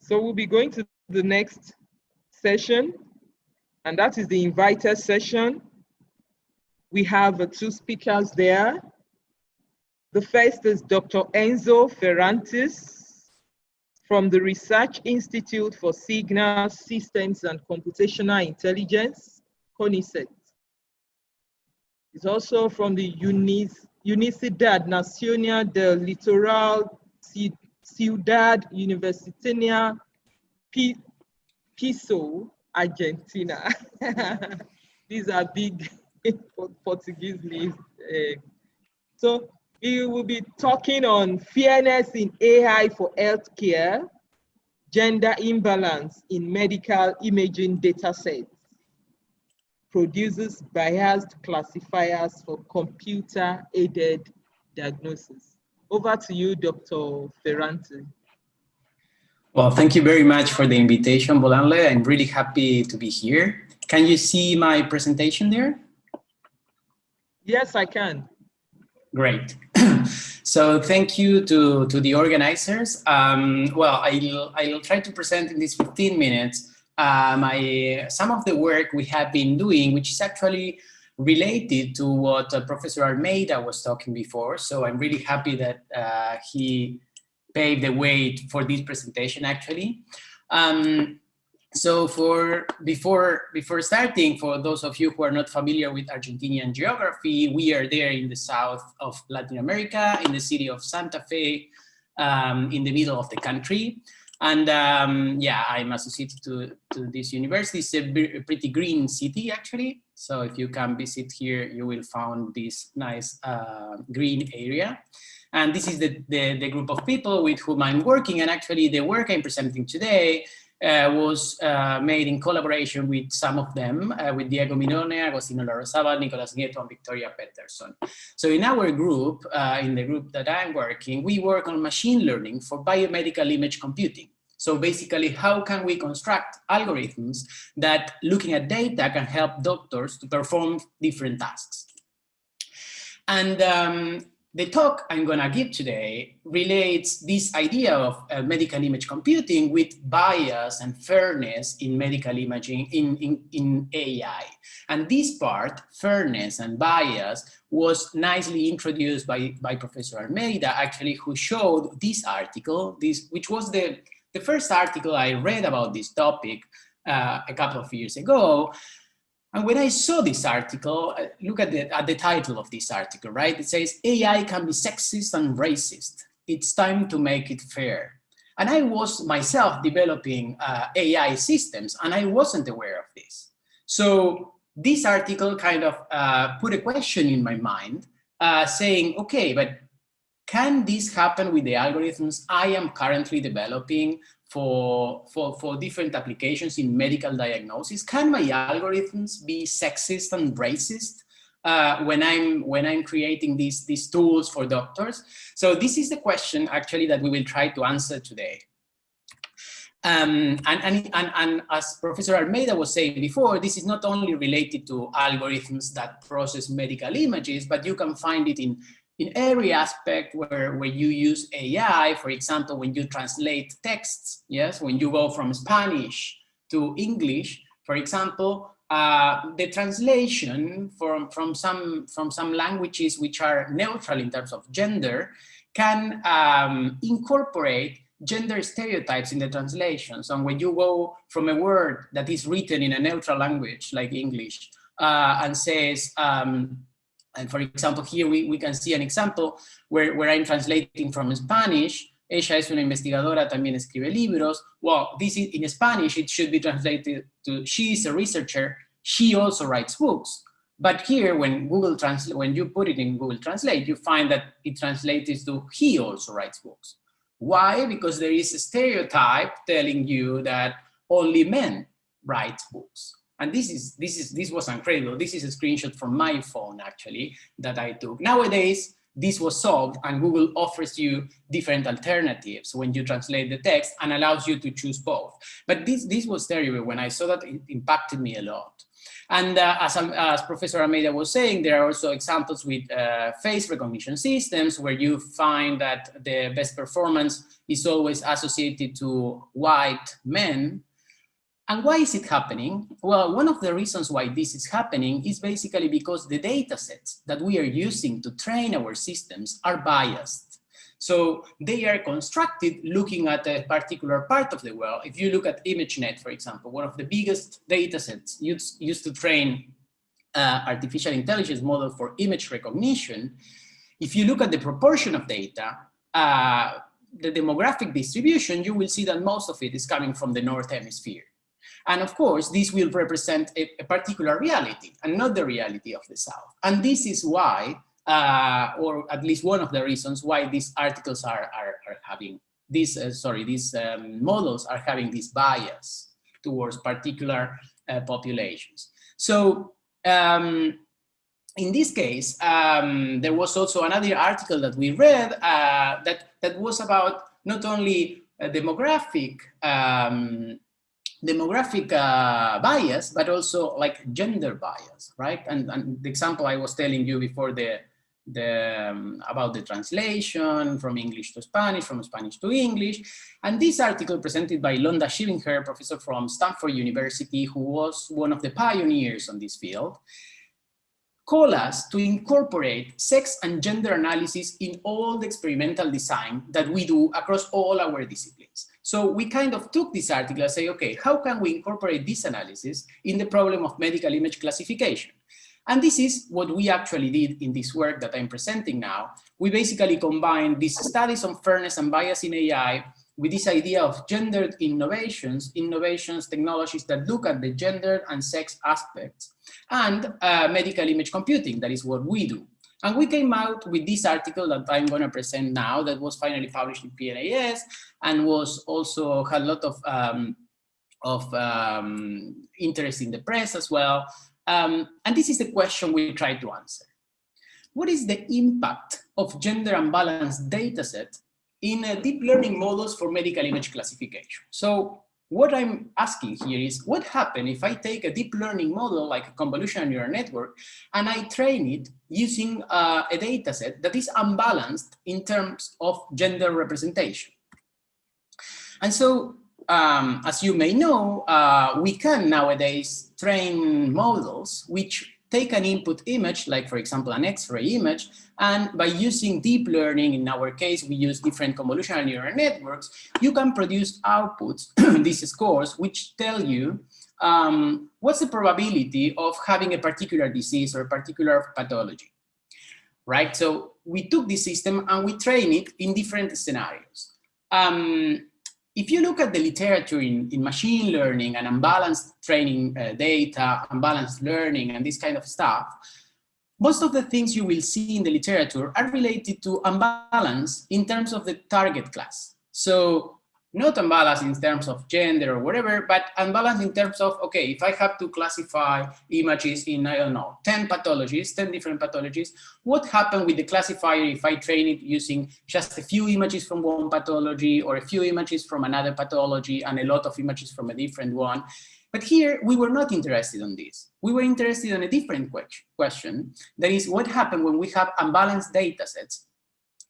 So we'll be going to the next session, and that is the invited session. We have two speakers there. The first is Dr. Enzo Ferrante from the Research Institute for Signal Systems and Computational Intelligence, CONICET. He's also from the Universidad Nacional del Litoral Ciudad Universitaria Piso, Argentina. These are big Portuguese names. So we will be talking on fairness in AI for healthcare, gender imbalance in medical imaging data sets, produces biased classifiers for computer-aided diagnosis. Over to you, Dr. Ferrante. Well, thank you very much for the invitation, Bolanle. I'm really happy to be here. Can you see my presentation there? Yes, I can. Great. So thank you to the organizers. Well, I'll try to present in these 15 minutes some of the work we have been doing, which is actually related to what Professor Almeida was talking before. So I'm really happy that he paved the way for this presentation, actually. So before starting, for those of you who are not familiar with Argentinian geography, we are there in the south of Latin America, in the city of Santa Fe, in the middle of the country. And yeah, I'm associated to this university. It's a pretty green city, actually. So if you can visit here, you will find this nice green area. And this is the group of people with whom I'm working. And actually the work I'm presenting today was made in collaboration with some of them, with Diego Minone, Agostino Larrazabal, Nicolas Nieto, and Victoria Peterson. So in our group, in the group that I'm working, we work on machine learning for biomedical image computing. So basically, how can we construct algorithms that, looking at data, can help doctors to perform different tasks? And the talk I'm going to give today relates this idea of medical image computing with bias and fairness in medical imaging in AI. And this part, fairness and bias, was nicely introduced by Professor Almeida, actually, who showed this article, which was the first article I read about this topic a couple of years ago. And when I saw this article, look at the title of this article, right? It says, AI can be sexist and racist. It's time to make it fair. And I was myself developing AI systems, and I wasn't aware of this. So this article kind of put a question in my mind, saying, okay, but can this happen with the algorithms I am currently developing for different applications in medical diagnosis? Can my algorithms be sexist and racist when I'm creating these tools for doctors? So this is the question actually that we will try to answer today. And as Professor Almeida was saying before, this is not only related to algorithms that process medical images, but you can find it in every aspect where you use AI. For example, when you translate texts, yes, when you go from Spanish to English, for example, the translation from some languages which are neutral in terms of gender can incorporate gender stereotypes in the translation. So when you go from a word that is written in a neutral language like English and says, and for example, here we can see an example where I'm translating from Spanish. Ella es una investigadora, también escribe libros. Well, this is in Spanish, it should be translated to, she is a researcher, she also writes books. But here, when you put it in Google Translate, you find that it translates to he also writes books. Why? Because there is a stereotype telling you that only men write books. And this was incredible. This is a screenshot from my phone, actually, that I took. Nowadays, this was solved, and Google offers you different alternatives when you translate the text and allows you to choose both. But this was terrible. When I saw that, it impacted me a lot. And as Professor Almeida was saying, there are also examples with face recognition systems where you find that the best performance is always associated to white men. And why is it happening? Well, one of the reasons why this is happening is basically because the data sets that we are using to train our systems are biased. So they are constructed looking at a particular part of the world. If you look at ImageNet, for example, one of the biggest data sets used to train artificial intelligence model for image recognition, if you look at the proportion of data, the demographic distribution, you will see that most of it is coming from the North Hemisphere. And of course, this will represent a particular reality and not the reality of the South. And this is why, or at least one of the reasons why these articles are having these, these models are having this bias towards particular populations. So in this case, there was also another article that we read that was about not only demographic bias, but also like gender bias, right? And the example I was telling you before about the translation from English to Spanish, from Spanish to English. And this article presented by Londa Shivinher, professor from Stanford University, who was one of the pioneers on this field, call us to incorporate sex and gender analysis in all the experimental design that we do across all our disciplines. So we kind of took this article and say, okay, how can we incorporate this analysis in the problem of medical image classification? And this is what we actually did in this work that I'm presenting now. We basically combined these studies on fairness and bias in AI with this idea of gendered innovations, technologies that look at the gender and sex aspects, and medical image computing, that is what we do. And we came out with this article that I'm going to present now that was finally published in PNAS and was also had a lot of interest in the press as well. And this is the question we try to answer. What is the impact of gender unbalanced data set in deep learning models for medical image classification? So what I'm asking here is, what happens if I take a deep learning model like a convolutional neural network and I train it using a data set that is unbalanced in terms of gender representation? And so, as you may know, we can nowadays train models which take an input image, like for example, an X-ray image, and by using deep learning, in our case, we use different convolutional neural networks, you can produce outputs, these scores, which tell you what's the probability of having a particular disease or a particular pathology, right? So we took this system and we train it in different scenarios. If you look at the literature in machine learning and unbalanced training data, unbalanced learning, and this kind of stuff, most of the things you will see in the literature are related to unbalance in terms of the target class. So not unbalance in terms of gender or whatever, but unbalance in terms of, okay, if I have to classify images in, I don't know, 10 pathologies, 10 different pathologies, what happened with the classifier if I train it using just a few images from one pathology or a few images from another pathology and a lot of images from a different one? But here, we were not interested in this. We were interested in a different question. That is, what happened when we have unbalanced data sets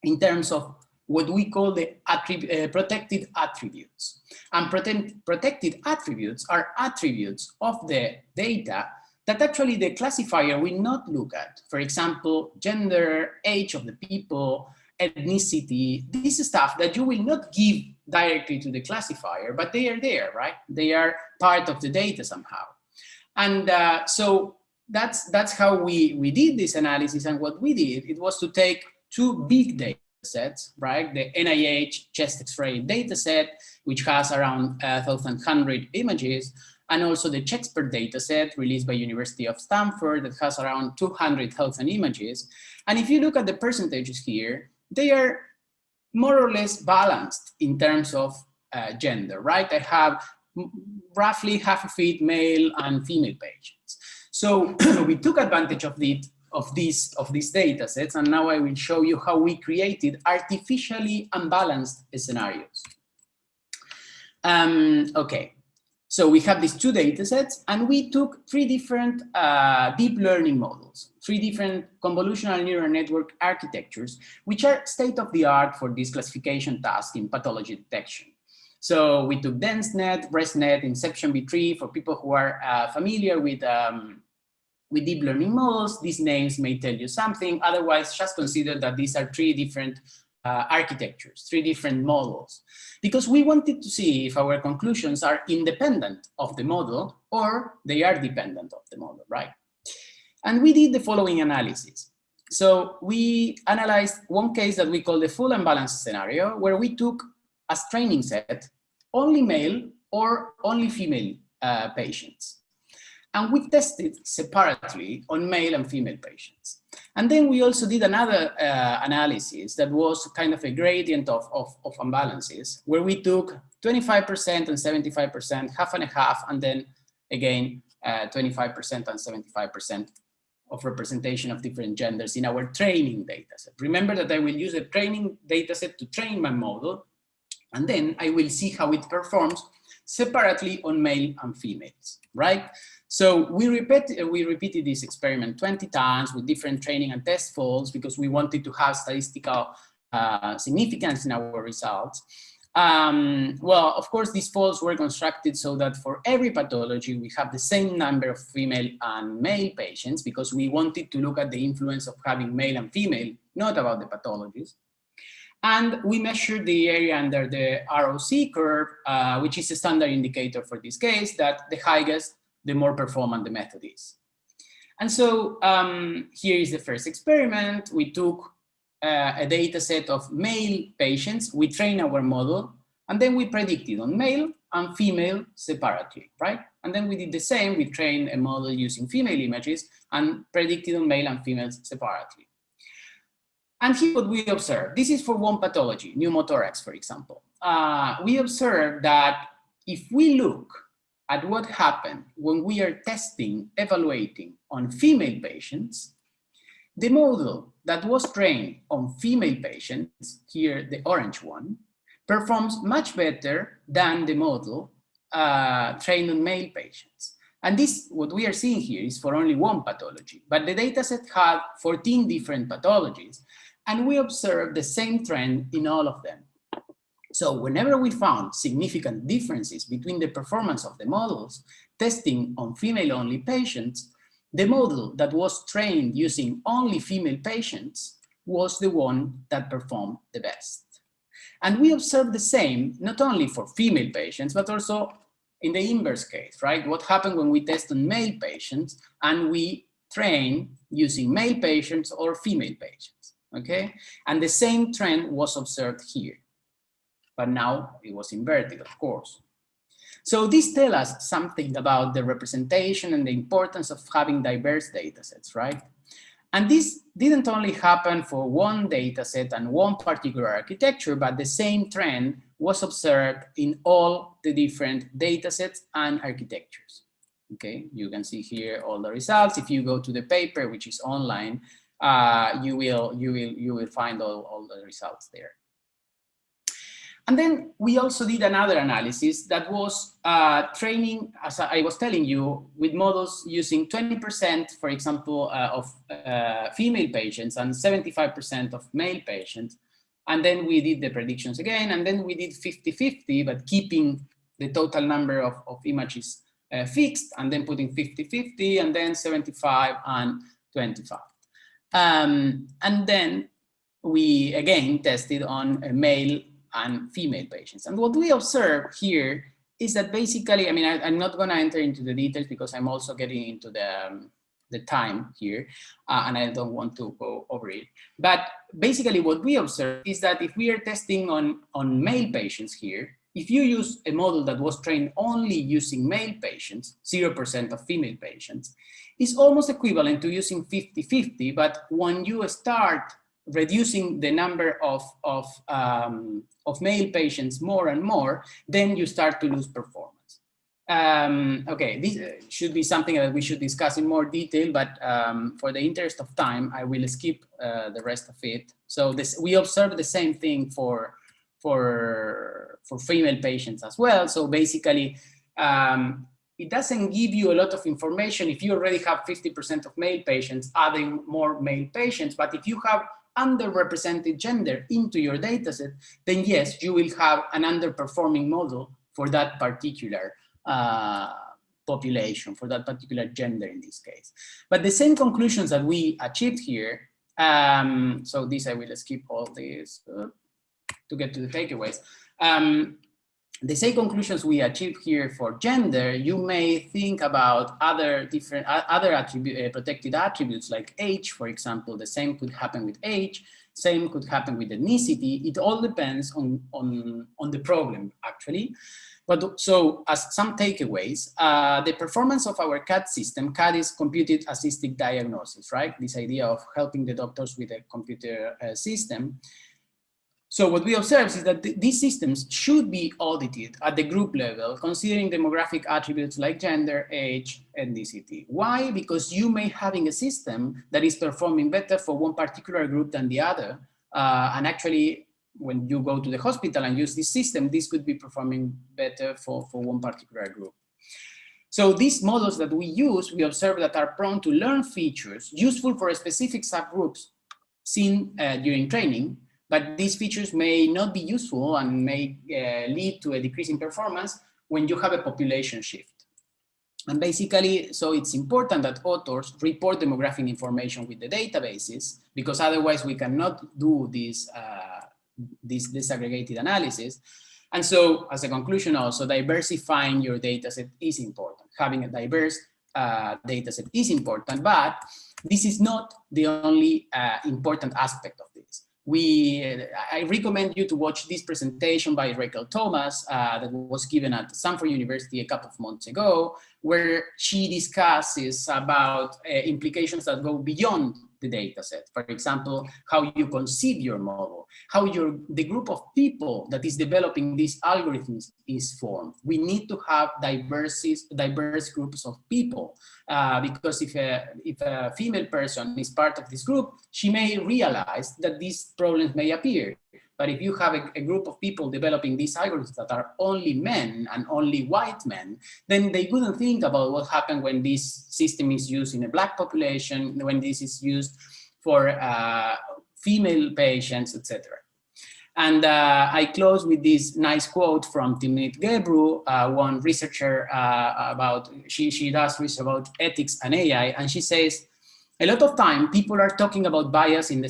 in terms of what we call the protected attributes. And protected attributes are attributes of the data that actually the classifier will not look at. For example, gender, age of the people, ethnicity, this is stuff that you will not give directly to the classifier, but they are there, right? They are part of the data somehow. And so that's how we did this analysis. And what we did, it was to take two big data sets, right? The NIH chest X-ray data set, which has around 1,100 images, and also the Chexpert data set released by University of Stanford that has around 200,000 images. And if you look at the percentages here, they are more or less balanced in terms of gender, right? I have roughly half of it male and female patients. So we took advantage of these data sets, and now I will show you how we created artificially unbalanced scenarios. Okay, So we have these two data sets, and we took three different deep learning models, three different convolutional neural network architectures, which are state-of-the-art for this classification task in pathology detection. So we took DenseNet, ResNet, InceptionV3 for people who are familiar with deep learning models. These names may tell you something. Otherwise, just consider that these are three different architectures, three different models, because we wanted to see if our conclusions are independent of the model or they are dependent of the model, right? And we did the following analysis. So we analyzed one case that we call the full unbalanced scenario, where we took as training set only male or only female patients. And we tested separately on male and female patients. And then we also did another analysis that was kind of a gradient of imbalances, where we took 25% and 75%, half and a half, and then again, 25% and 75% of representation of different genders in our training dataset. Remember that I will use a training dataset to train my model, and then I will see how it performs separately on male and females, right? So we repeated this experiment 20 times with different training and test folds because we wanted to have statistical significance in our results. Well, of course, these folds were constructed so that for every pathology, we have the same number of female and male patients because we wanted to look at the influence of having male and female, not about the pathologies. And we measured the area under the ROC curve, which is a standard indicator for this case, that the highest, the more performant the method is. And so here is the first experiment. We took a data set of male patients, we trained our model, and then we predicted on male and female separately, right? And then we did the same, we trained a model using female images and predicted on male and females separately. And here's what we observed. This is for one pathology, pneumothorax, for example. We observed that if we look at what happened when we are testing, evaluating on female patients, the model that was trained on female patients, here the orange one, performs much better than the model trained on male patients. And this, what we are seeing here is for only one pathology, but the dataset had 14 different pathologies, and we observed the same trend in all of them. So whenever we found significant differences between the performance of the models testing on female-only patients, the model that was trained using only female patients was the one that performed the best. And we observed the same, not only for female patients, but also in the inverse case, right? What happened when we test on male patients and we train using male patients or female patients, okay? And the same trend was observed here. But now it was inverted, of course. So this tells us something about the representation and the importance of having diverse data sets, right? And this didn't only happen for one data set and one particular architecture, but the same trend was observed in all the different data sets and architectures. Okay, you can see here all the results. If you go to the paper, which is online, you will find all the results there. And then we also did another analysis that was training, as I was telling you, with models using 20%, for example, of female patients and 75% of male patients. And then we did the predictions again, and then we did 50-50, but keeping the total number of images fixed, and then putting 50-50, and then 75 and 25. And then we again tested on a male and female patients. And what we observe here is that basically, I mean, I'm not going to enter into the details because I'm also getting into the time here, and I don't want to go over it. But basically what we observe is that if we are testing on male patients here, if you use a model that was trained only using male patients, 0% of female patients, it's almost equivalent to using 50-50, but when you start reducing the number of male patients more and more, then you start to lose performance. Okay, this should be something that we should discuss in more detail, but for the interest of time, I will skip the rest of it. So we observe the same thing for female patients as well. So basically, it doesn't give you a lot of information if you already have 50% of male patients, adding more male patients. But if you have underrepresented gender into your dataset, then yes, you will have an underperforming model for that particular population, for that particular gender in this case. But the same conclusions that we achieved here, so this I will skip all this to get to the takeaways. The same conclusions we achieved here for gender, you may think about other different protected attributes like age, for example. The same could happen with age, same could happen with ethnicity. It all depends on the problem, actually. But so as some takeaways, the performance of our CAD system, CAD is computed assisted diagnosis, right? This idea of helping the doctors with a computer system. So what we observe is that these systems should be audited at the group level, considering demographic attributes like gender, age, ethnicity. Why? Because you may having a system that is performing better for one particular group than the other. And actually, when you go to the hospital and use this system, this could be performing better for one particular group. So these models that we use, we observe that are prone to learn features useful for specific subgroups seen during training. But these features may not be useful and may lead to a decrease in performance when you have a population shift. And basically, so it's important that authors report demographic information with the databases, because otherwise we cannot do this disaggregated analysis. And so as a conclusion also, diversifying your dataset is important. Having a diverse dataset is important, but this is not the only important aspect of this. I recommend you to watch this presentation by Rachel Thomas that was given at Stanford University a couple of months ago, where she discusses about implications that go beyond the data set. For example, how you conceive your model, how the group of people that is developing these algorithms is formed. We need to have diverse groups of people because if a female person is part of this group, she may realize that these problems may appear. But if you have a group of people developing these algorithms that are only men and only white men, then they wouldn't think about what happened when this system is used in a Black population, when this is used for female patients, etc. And I close with this nice quote from Timnit Gebru, one researcher she does research about ethics and AI, and she says, a lot of time, people are talking about bias in the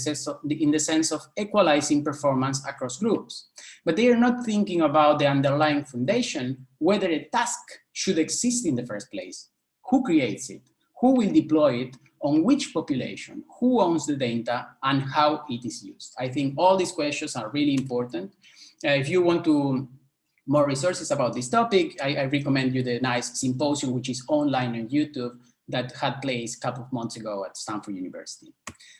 sense of equalizing performance across groups, but they are not thinking about the underlying foundation, whether a task should exist in the first place, who creates it, who will deploy it, on which population, who owns the data, and how it is used. I think all these questions are really important. If you want more resources about this topic, I recommend you the nice symposium, which is online on YouTube, that had place a couple of months ago at Stanford University.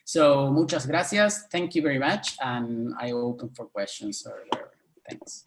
So muchas gracias, thank you very much, and I open for questions or whatever. Thanks.